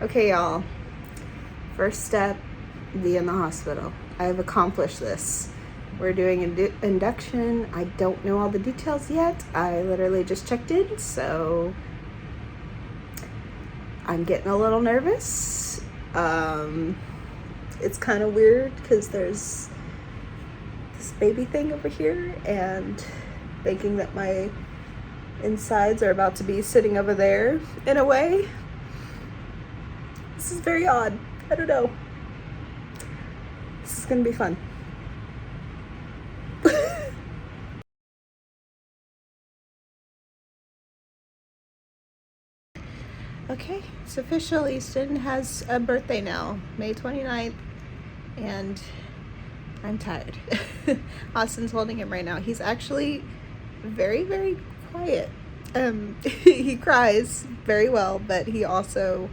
Okay, y'all. First step, be in the hospital. I have accomplished this. We're doing induction. I don't know all the details yet. I literally just checked in, so I'm getting a little nervous. It's kind of weird because there's this baby thing over here, and thinking that my insides are about to be sitting over there in a way. This is very odd. I don't know. This is gonna be fun. Okay, it's official. Easton has a birthday now, May 29th, and I'm tired. Austin's holding him right now. He's actually very, very quiet. He cries very well, but he also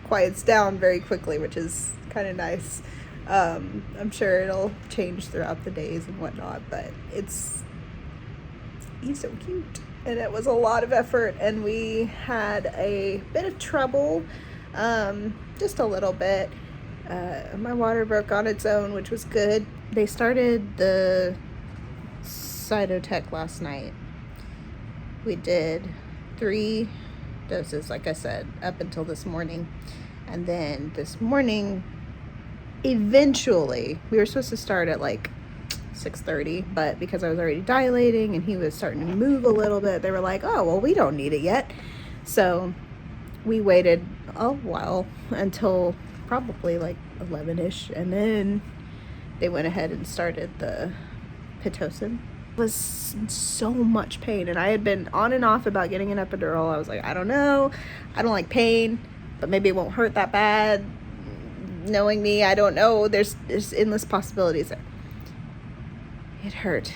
quiets down very quickly, which is kind of nice. I'm sure it'll change throughout the days and whatnot, but he's so cute. And it was a lot of effort, and we had a bit of trouble, just a little bit. My water broke on its own, which was good. They started the cytotech last night. We did 3 doses, like I said, up until this morning. And then this morning, eventually, we were supposed to start at like 6:30, but because I was already dilating and he was starting to move a little bit, they were like, oh, well, we don't need it yet. So we waited a while until probably like 11ish, and then they went ahead and started the Pitocin. It was so much pain, and I had been on and off about getting an epidural. I was like, I don't know, I don't like pain, but maybe it won't hurt that bad. Knowing me, I don't know. There's endless possibilities there. It hurt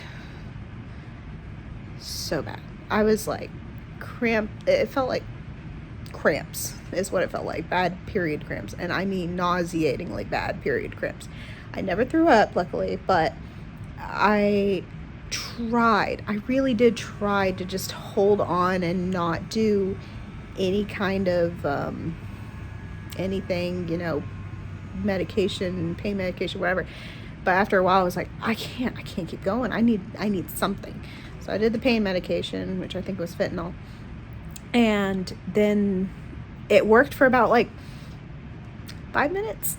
so bad. I was like cramped. It felt like cramps is what it felt like. Bad period cramps. And I mean nauseatingly bad period cramps. I never threw up, luckily, but I really did try to just hold on and not do any kind of anything, medication, pain medication, whatever. But after a while, I was like, I can't keep going. I need something. So I did the pain medication, which I think was fentanyl. And then it worked for about like 5 minutes.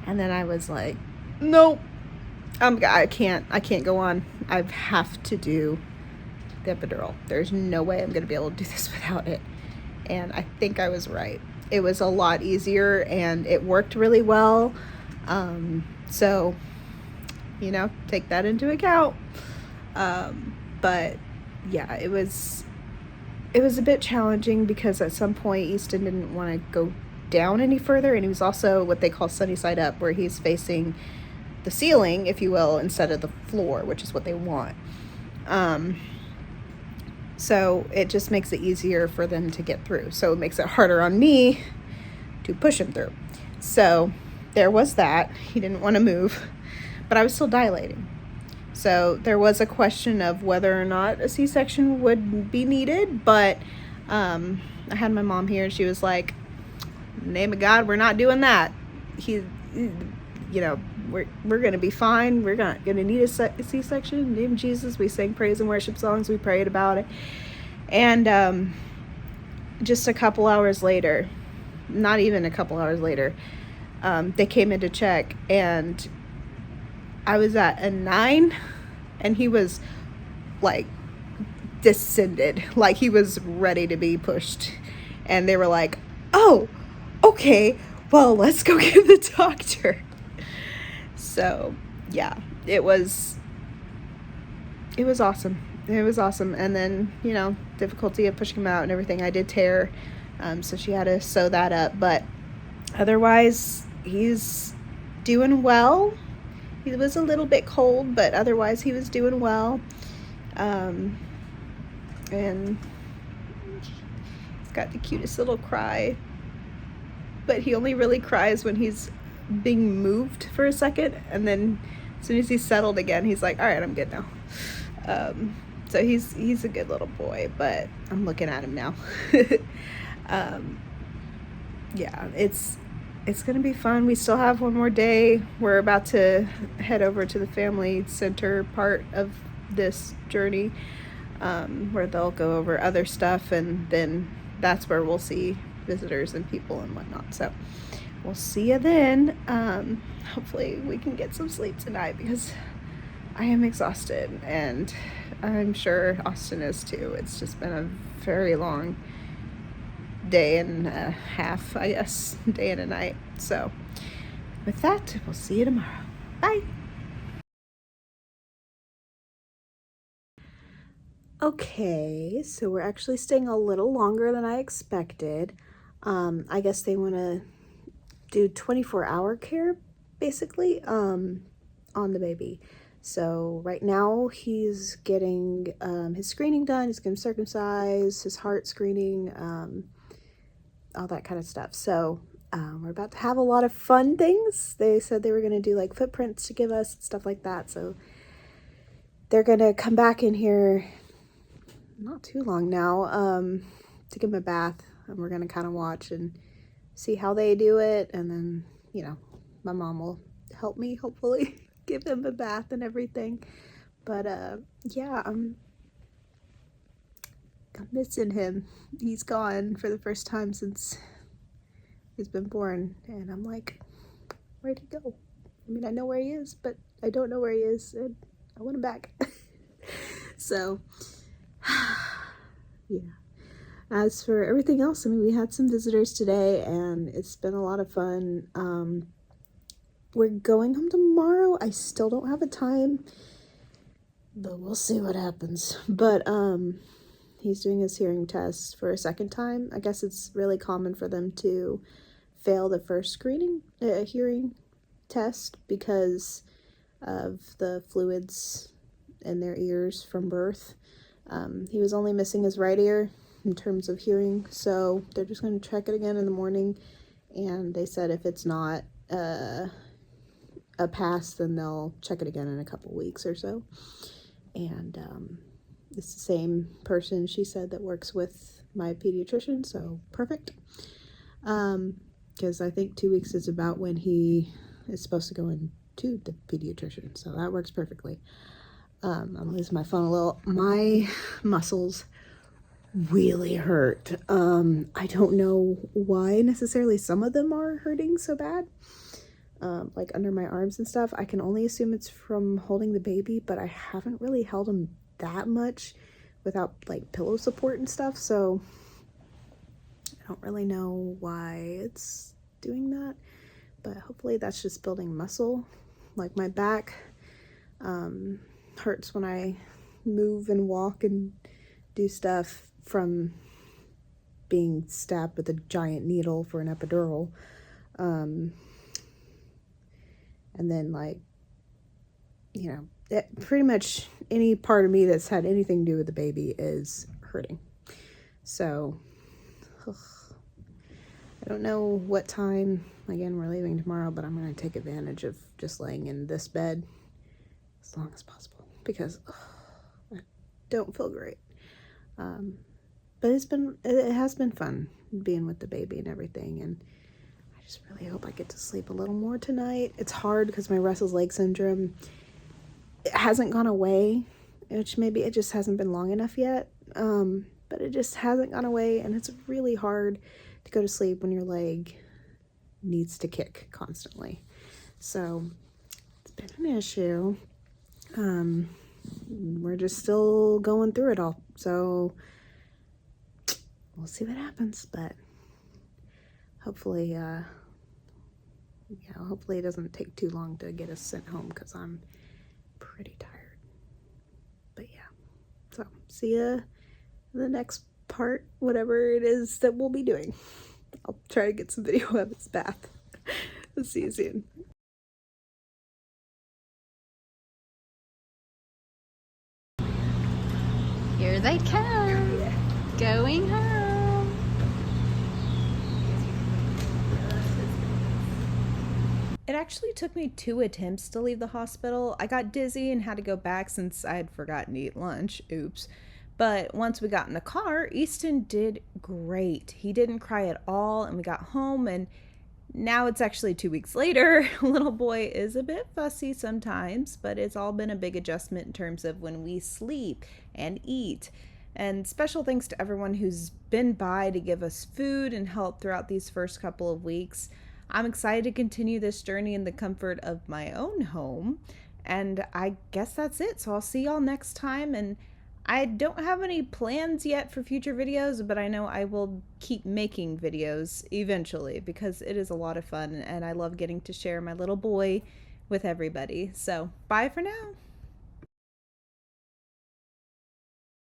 And then I was like, nope, I can't go on. I have to do the epidural. There's no way I'm going to be able to do this without it. And I think I was right. It was a lot easier, and it worked really well. So, take that into account. But yeah, it was a bit challenging because at some point Easton didn't want to go down any further, and he was also what they call sunny side up, where he's facing the ceiling, if you will, instead of the floor, which is what they want. So it just makes it easier for them to get through. So it makes it harder on me to push him through. So there was that. He didn't want to move, but I was still dilating. So there was a question of whether or not a C-section would be needed, but I had my mom here, and she was like, name of God, we're not doing that. We're going to be fine. We're not going to need a C-section. In the name of Jesus, we sang praise and worship songs. We prayed about it. And just a couple hours later, not even a couple hours later, they came in to check, and I was at a 9, and he was like descended, like he was ready to be pushed. And they were like, oh, okay, well, let's go get the doctor. So yeah, it was awesome. It was awesome. And then, difficulty of pushing him out and everything. I did tear, so she had to sew that up, but otherwise he's doing well. He was a little bit cold, but otherwise he was doing well. And he's got the cutest little cry, but he only really cries when he's being moved for a second, and then as soon as he's settled again, he's like, all right, I'm good now. So he's a good little boy, but I'm looking at him now. yeah, it's gonna be fun. We still have one more day. We're about to head over to the family center part of this journey, where they'll go over other stuff, and then that's where we'll see visitors and people and whatnot. So we'll see you then. Hopefully we can get some sleep tonight because I am exhausted, and I'm sure Austin is too. It's just been a very long day and a half, I guess, day and a night. So with that, we'll see you tomorrow. Bye. Okay, so we're actually staying a little longer than I expected. I guess they want to do 24-hour care, basically, on the baby. So right now he's getting his screening done. He's getting circumcised, his heart screening, all that kind of stuff. So we're about to have a lot of fun things. They said they were going to do like footprints to give us and stuff like that. So they're going to come back in here not too long now to give him a bath, and we're going to kind of watch and see how they do it. And then, you know, my mom will help me hopefully give him a bath and everything. But yeah, I'm missing him. He's gone for the first time since he's been born, and I'm like, where'd he go? I mean, I know where he is, but I don't know where he is, and I want him back. So yeah. As for everything else, I mean, we had some visitors today, and it's been a lot of fun. We're going home tomorrow. I still don't have a time, but we'll see what happens. But he's doing his hearing test for a second time. I guess it's really common for them to fail the first screening hearing test because of the fluids in their ears from birth. He was only missing his right ear in terms of hearing, so they're just going to check it again in the morning, and they said if it's not a pass, then they'll check it again in a couple weeks or so. And it's the same person, she said, that works with my pediatrician, so perfect. Because I think 2 weeks is about when he is supposed to go into the pediatrician, so that works perfectly. I'm losing my phone a little. My muscles really hurt. I don't know why necessarily some of them are hurting so bad. Like under my arms and stuff. I can only assume it's from holding the baby, but I haven't really held him that much without like pillow support and stuff, so I don't really know why it's doing that, but hopefully that's just building muscle. Like my back hurts when I move and walk and do stuff from being stabbed with a giant needle for an epidural. And then, like, you know, pretty much any part of me that's had anything to do with the baby is hurting. So I don't know what time, again, we're leaving tomorrow, but I'm going to take advantage of just laying in this bed as long as possible because I don't feel great. But it has been fun being with the baby and everything, and I just really hope I get to sleep a little more tonight. It's hard because my restless leg syndrome, it hasn't gone away, which maybe it just hasn't been long enough yet, but it just hasn't gone away, and it's really hard to go to sleep when your leg needs to kick constantly. So it's been an issue. We're just still going through it all, so we'll see what happens, but hopefully hopefully it doesn't take too long to get us sent home because I'm pretty tired. But yeah, so see ya in the next part, whatever it is that we'll be doing. I'll try to get some video of his bath. See you soon. Here they come. Yeah. Going home. It actually took me 2 attempts to leave the hospital. I got dizzy and had to go back since I had forgotten to eat lunch. Oops. But once we got in the car, Easton did great. He didn't cry at all, and we got home, and now it's actually 2 weeks later. Little boy is a bit fussy sometimes, but it's all been a big adjustment in terms of when we sleep and eat. And special thanks to everyone who's been by to give us food and help throughout these first couple of weeks. I'm excited to continue this journey in the comfort of my own home. And I guess that's it. So I'll see y'all next time. And I don't have any plans yet for future videos, but I know I will keep making videos eventually because it is a lot of fun and I love getting to share my little boy with everybody. So bye for now.